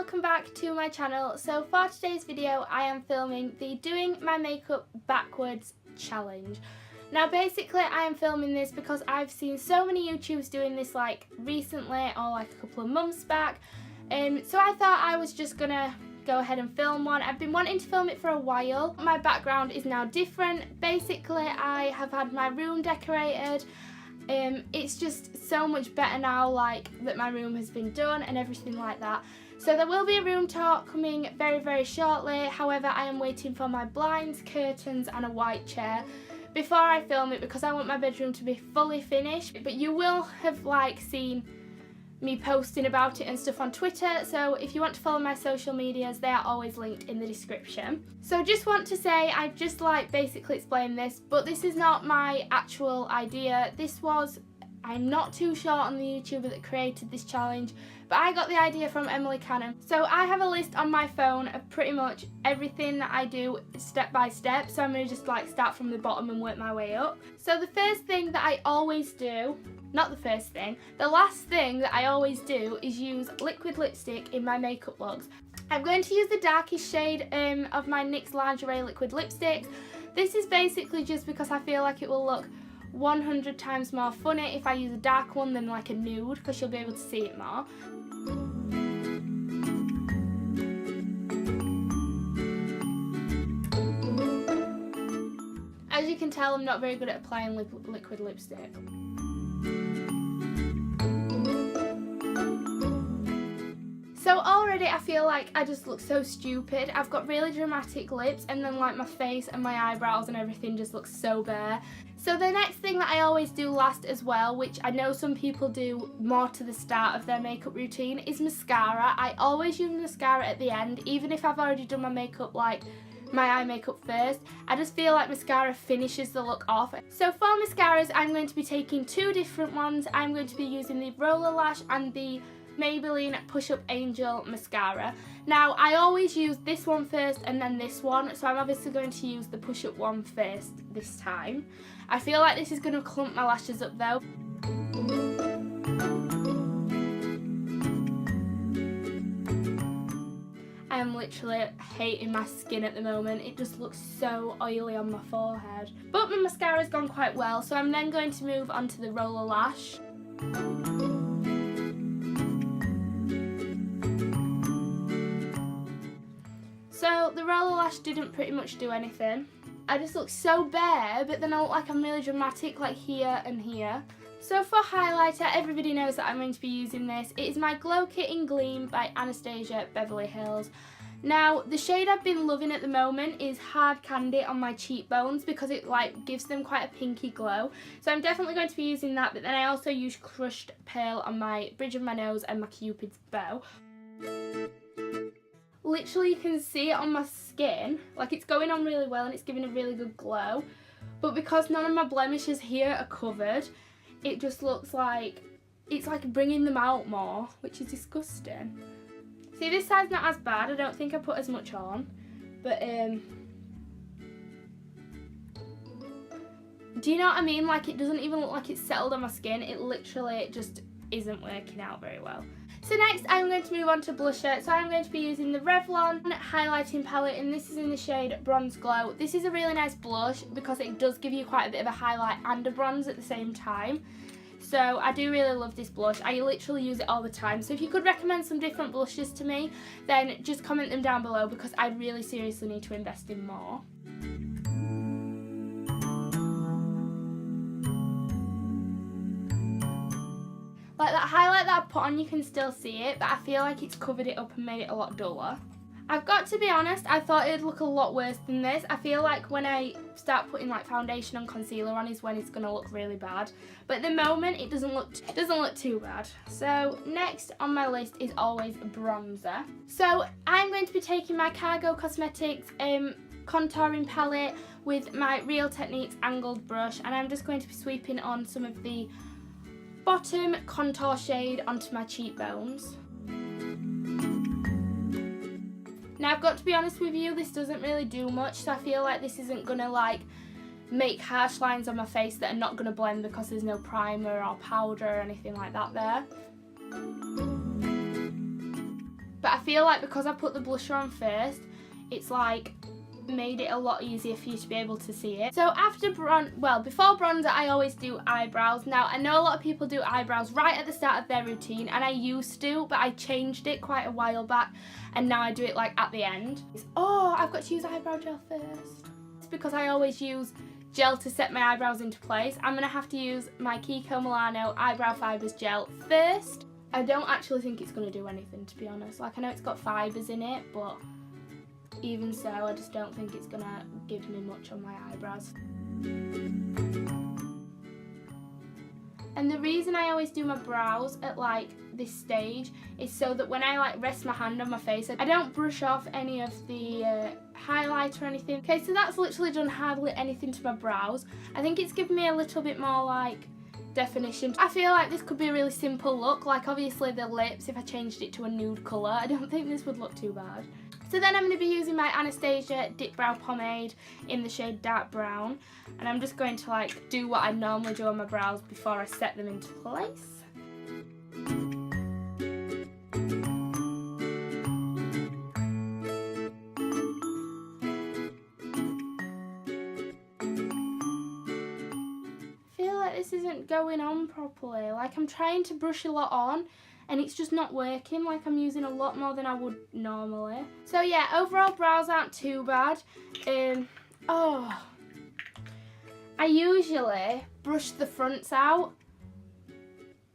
welcome back to my channel. So for today's video I am filming the Doing My Makeup Backwards challenge. Now basically I am filming this because I've seen so many YouTubers doing this like recently or like a couple of months back. So I thought I was just gonna go ahead and film one. I've been wanting to film it for a while. My background is now different. Basically I have had my room decorated. It's just so much better now, like that my room has been done and everything like that. So there will be a room tour coming very shortly. However, I am waiting for my blinds, curtains and a white chair before I film it because I want my bedroom to be fully finished. But you will have like seen me posting about it and stuff on Twitter, so if you want to follow my social medias, they are always linked in the description. So just want to say, I just like basically explain this, but this is not my actual idea. I'm not too sure on the YouTuber that created this challenge, but I got the idea from Emily Cannon. So I have a list on my phone of pretty much everything that I do step by step, so I'm going to just like start from the bottom and work my way up. So the first thing that I always do, not the first thing, the last thing that I always do is use liquid lipstick in my makeup looks. I'm going to use the darkest shade of my NYX Lingerie liquid lipsticks. This is basically just because I feel like it will look 100 times more funny if I use a dark one than like a nude, because you'll be able to see it more. As you can tell, I'm not very good at applying liquid lipstick. So already I feel like I just look so stupid. I've got really dramatic lips and then like my face and my eyebrows and everything just looks so bare. So the next thing that I always do last as well, which I know some people do more to the start of their makeup routine, is mascara. I always use mascara at the end, even if I've already done my makeup, like my eye makeup first. I just feel like mascara finishes the look off. So for mascaras, I'm going to be taking two different ones. I'm going to be using the Roller Lash and the Maybelline Push Up Angel mascara. Now I always use this one first and then this one, so I'm obviously going to use the Push Up one first this time. I feel like this is going to clump my lashes up though. I am literally hating my skin at the moment. It just looks so oily on my forehead. But my mascara's gone quite well, so I'm then going to move on to the Roller Lash. So the Roller Lash didn't pretty much do anything. I just look so bare, but then I look like I'm really dramatic, like here and here. So for highlighter, everybody knows that I'm going to be using this. It is my Glow Kit in Gleam by Anastasia Beverly Hills. Now the shade I've been loving at the moment is Hard Candy on my cheekbones because it like gives them quite a pinky glow. So I'm definitely going to be using that, but then I also use Crushed Pearl on my bridge of my nose and my Cupid's bow. Literally you can see it on my skin, like it's going on really well and it's giving a really good glow, but because none of my blemishes here are covered, it just looks like it's like bringing them out more, which is disgusting. See, this side's not as bad, I don't think I put as much on, but do you know what I mean? Like it doesn't even look like it's settled on my skin, it literally just isn't working out very well. So next I'm going to move on to blusher. So I'm going to be using the Revlon highlighting palette and this is in the shade Bronze Glow. This is a really nice blush because it does give you quite a bit of a highlight and a bronze at the same time. So I do really love this blush. I literally use it all the time. So if you could recommend some different blushes to me, then just comment them down below because I really seriously need to invest in more. Like that highlight that I put on, you can still see it, but I feel like it's covered it up and made it a lot duller. I've got to be honest, I thought it'd look a lot worse than this. I feel like when I start putting like foundation and concealer on is when it's gonna look really bad. But at the moment it doesn't look too bad. So next on my list is always bronzer. So I'm going to be taking my Cargo Cosmetics contouring palette with my Real Techniques angled brush, and I'm just going to be sweeping on some of the bottom contour shade onto my cheekbones. Now I've got to be honest with you, this doesn't really do much, so I feel like this isn't gonna like make harsh lines on my face that are not gonna blend because there's no primer or powder or anything like that there. But I feel like because I put the blusher on first, it's like made it a lot easier for you to be able to see it. So before bronzer, I always do eyebrows. Now, I know a lot of people do eyebrows right at the start of their routine, and I used to, but I changed it quite a while back, and now I do it like at the end. Oh, I've got to use eyebrow gel first. It's because I always use gel to set my eyebrows into place. I'm gonna have to use my Kiko Milano Eyebrow Fibers gel first. I don't actually think it's gonna do anything, to be honest. Like, I know it's got fibers in it, but even so, I just don't think it's gonna give me much on my eyebrows. And the reason I always do my brows at like this stage is so that when I like rest my hand on my face, I don't brush off any of the highlight or anything. Okay, so that's literally done hardly anything to my brows. I think it's given me a little bit more like definition. I feel like this could be a really simple look. Like, obviously the lips, if I changed it to a nude colour, I don't think this would look too bad. So then I'm going to be using my Anastasia Dip Brow Pomade in the shade Dark Brown, and I'm just going to like do what I normally do on my brows before I set them into place. I feel like this isn't going on properly. Like, I'm trying to brush a lot on, and it's just not working. Like, I'm using a lot more than I would normally. So yeah, overall brows aren't too bad. I usually brush the fronts out,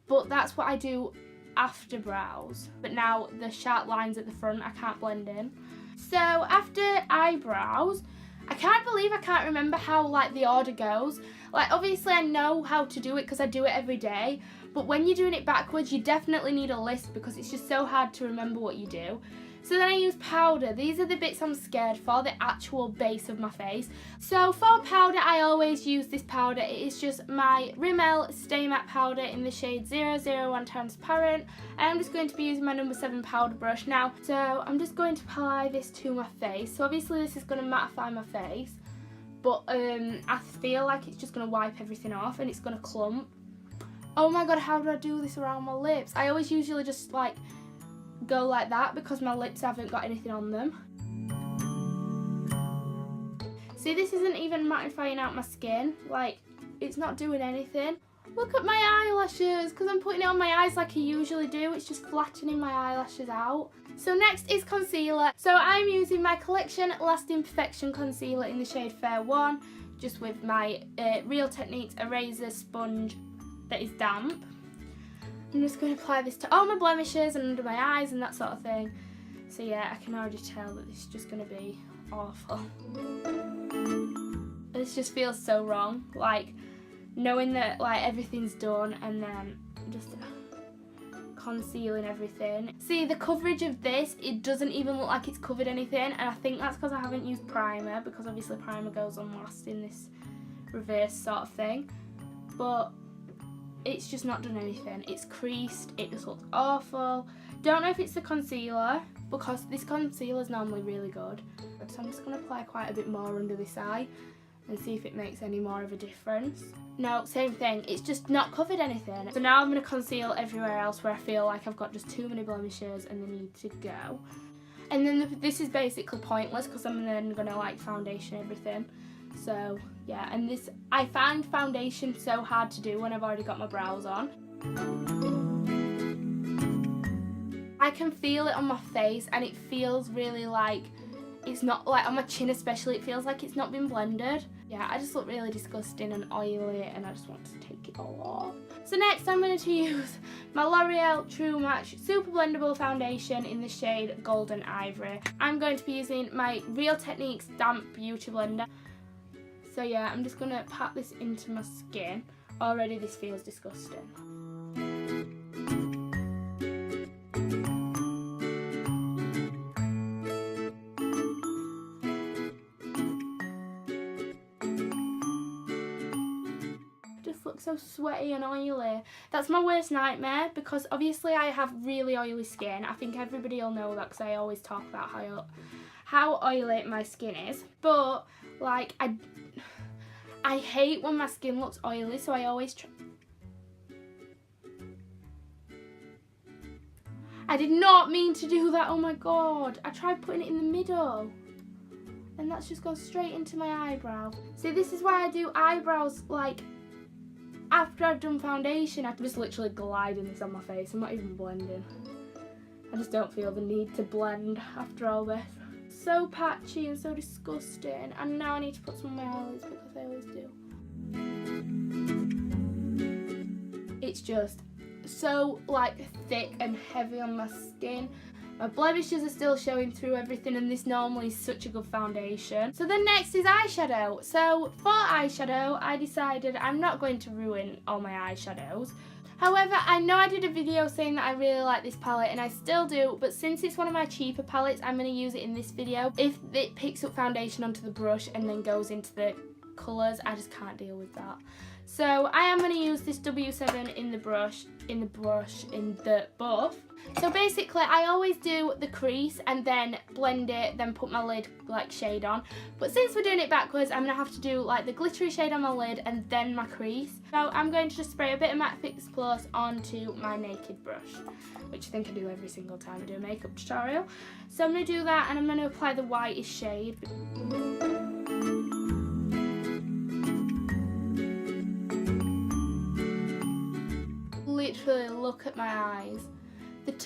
but that's what I do after brows. But now the sharp lines at the front I can't blend in. So after eyebrows, I can't believe I can't remember how like the order goes. Like, obviously I know how to do it because I do it every day, but when you're doing it backwards, you definitely need a list because it's just so hard to remember what you do. So then I use powder. These are the bits I'm scared for, the actual base of my face. So for powder, I always use this powder. It is just my Rimmel Stay Matte powder in the shade 001 Transparent. And I'm just going to be using my number 7 powder brush now. So I'm just going to apply this to my face. So obviously this is going to mattify my face, but I feel like it's just going to wipe everything off and it's going to clump. Oh my god, how do I do this around my lips? I always usually just like go like that because my lips haven't got anything on them. See, this isn't even mattifying out my skin. Like, it's not doing anything. Look at my eyelashes, because I'm putting it on my eyes like I usually do. It's just flattening my eyelashes out. So next is concealer. So I'm using my Collection Lasting Perfection Concealer in the shade Fair 1, just with my Real Techniques eraser sponge that is damp. I'm just going to apply this to all my blemishes and under my eyes and that sort of thing. So yeah, I can already tell that this is just going to be awful. This just feels so wrong, like knowing that like everything's done and then just concealing everything. See, the coverage of this, it doesn't even look like it's covered anything, and I think that's because I haven't used primer, because obviously primer goes on last in this reverse sort of thing. But it's just not done anything. It's creased, it just looks awful. Don't know if it's the concealer, because this concealer is normally really good. So I'm just going to apply quite a bit more under this eye and see if it makes any more of a difference. No, same thing, it's just not covered anything. So now I'm going to conceal everywhere else where I feel like I've got just too many blemishes and they need to go. And then this is basically pointless because I'm then going to like foundation everything. So yeah, and this, I find foundation so hard to do when I've already got my brows on. I can feel it on my face and it feels really like, it's not like on my chin especially, it feels like it's not been blended. Yeah, I just look really disgusting and oily and I just want to take it all off. So next I'm going to use my L'Oreal True Match Super Blendable Foundation in the shade Golden Ivory. I'm going to be using my Real Techniques Damp Beauty Blender. So yeah, I'm just going to pat this into my skin. Already this feels disgusting. Just looks so sweaty and oily. That's my worst nightmare because obviously I have really oily skin. I think everybody will know that because I always talk about how oily my skin is. But like I hate when my skin looks oily, so I always I did not mean to do that, oh my god. I tried putting it in the middle. And that's just gone straight into my eyebrow. See, this is why I do eyebrows, like, after I've done foundation. I'm just literally gliding this on my face. I'm not even blending. I just don't feel the need to blend after all this. So patchy and so disgusting. And now I need to put some on my eyelids because I always do. It's just so like thick and heavy on my skin. My blemishes are still showing through everything, and this normally is such a good foundation. So then next is eyeshadow. So for eyeshadow, I decided I'm not going to ruin all my eyeshadows. However, I know I did a video saying that I really like this palette, and I still do, but since it's one of my cheaper palettes, I'm going to use it in this video. If it picks up foundation onto the brush and then goes into the colours, I just can't deal with that. So I am going to use this W7 in the buff. So basically I always do the crease and then blend it, then put my lid like shade on. But since we're doing it backwards, I'm going to have to do like the glittery shade on my lid and then my crease. So I'm going to just spray a bit of Matte Fix Plus onto my naked brush, which I think I do every single time I do a makeup tutorial. So I'm going to do that, and I'm going to apply the whitest shade. Literally look at my eyes.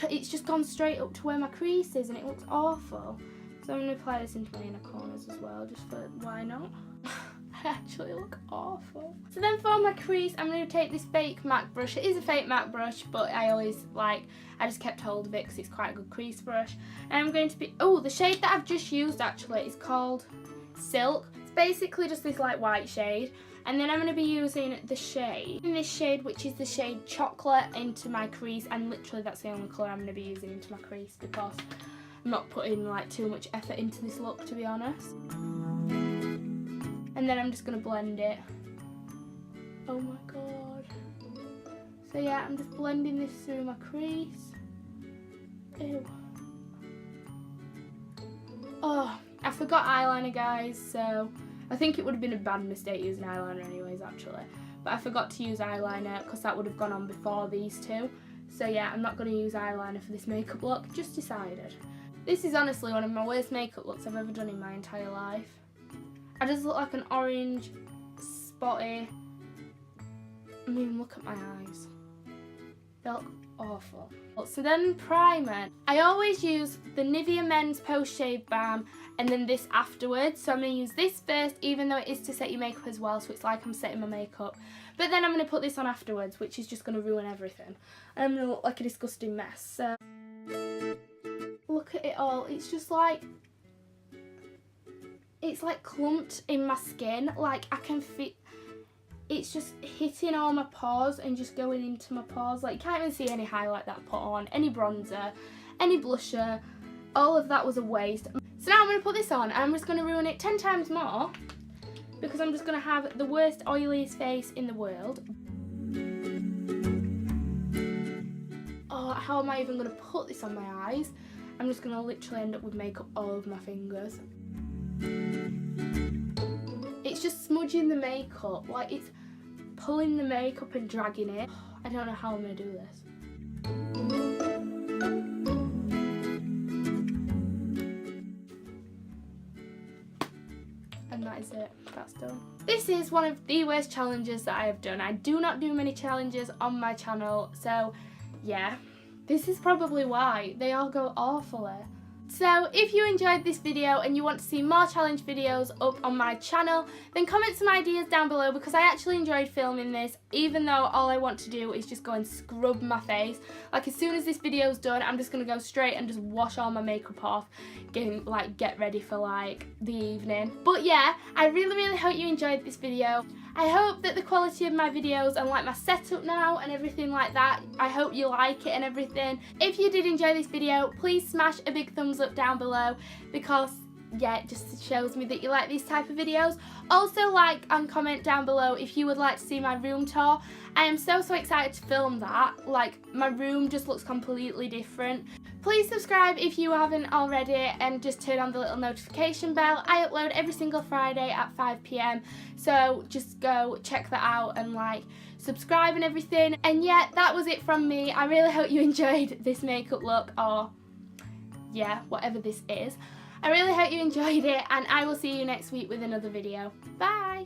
It's just gone straight up to where my crease is, and it looks awful. So I'm going to apply this into my inner corners as well, just for why not? I actually look awful. So then for my crease, I'm going to take this fake MAC brush. It is a fake MAC brush, but I just kept hold of it because it's quite a good crease brush. And I'm going to be, the shade that I've just used actually is called Silk. It's basically just this like white shade. And then I'm going to be using the shade, in this shade, which is the shade Chocolate, into my crease, and literally that's the only colour I'm going to be using into my crease because I'm not putting like too much effort into this look, to be honest. And then I'm just going to blend it. Oh my god. So yeah, I'm just blending this through my crease. Ew. Oh, I forgot eyeliner, guys, so I think it would have been a bad mistake using eyeliner anyways, actually. But I forgot to use eyeliner because that would have gone on before these two. So yeah, I'm not going to use eyeliner for this makeup look, just decided. This is honestly one of my worst makeup looks I've ever done in my entire life. I just look like an orange, spotty. I mean, look at my eyes. They look awful. So then primer. I always use the Nivea Men's Post Shave Balm and then this afterwards. So I'm going to use this first, even though it is to set your makeup as well, so it's like I'm setting my makeup. But then I'm going to put this on afterwards, which is just going to ruin everything. And I'm going to look like a disgusting mess. So look at it all. It's just like, it's like clumped in my skin. Like I can feel, it's just hitting all my pores and just going into my pores. Like you can't even see any highlight that I put on, any bronzer, any blusher. All of that was a waste. So now I'm going to put this on and I'm just going to ruin it 10 times more because I'm just going to have the worst oiliest face in the world. Oh, how am I even going to put this on my eyes? I'm just going to literally end up with makeup all over my fingers. It's just smudging the makeup, like it's pulling the makeup and dragging it. I don't know how I'm going to do this. And that is it, that's done. This is one of the worst challenges that I have done. I do not do many challenges on my channel, so yeah, this is probably why. They all go awfully. So if you enjoyed this video and you want to see more challenge videos up on my channel, then comment some ideas down below because I actually enjoyed filming this, even though all I want to do is just go and scrub my face. Like as soon as this video's done, I'm just going to go straight and just wash all my makeup off, get ready for like the evening. But yeah, I really hope you enjoyed this video. I hope that the quality of my videos and like my setup now and everything like that, I hope you like it and everything. If you did enjoy this video, please smash a big thumbs up down below because yeah, it just shows me that you like these type of videos. Also like and comment down below if you would like to see my room tour. I am so excited to film that. Like my room just looks completely different Please subscribe if you haven't already and just turn on the little notification bell. I upload every single Friday at 5 PM, so just go check that out and like subscribe and everything. And yeah, that was it from me. I really hope you enjoyed this makeup look, or yeah, whatever this is. I really hope you enjoyed it, and I will see you next week with another video. Bye!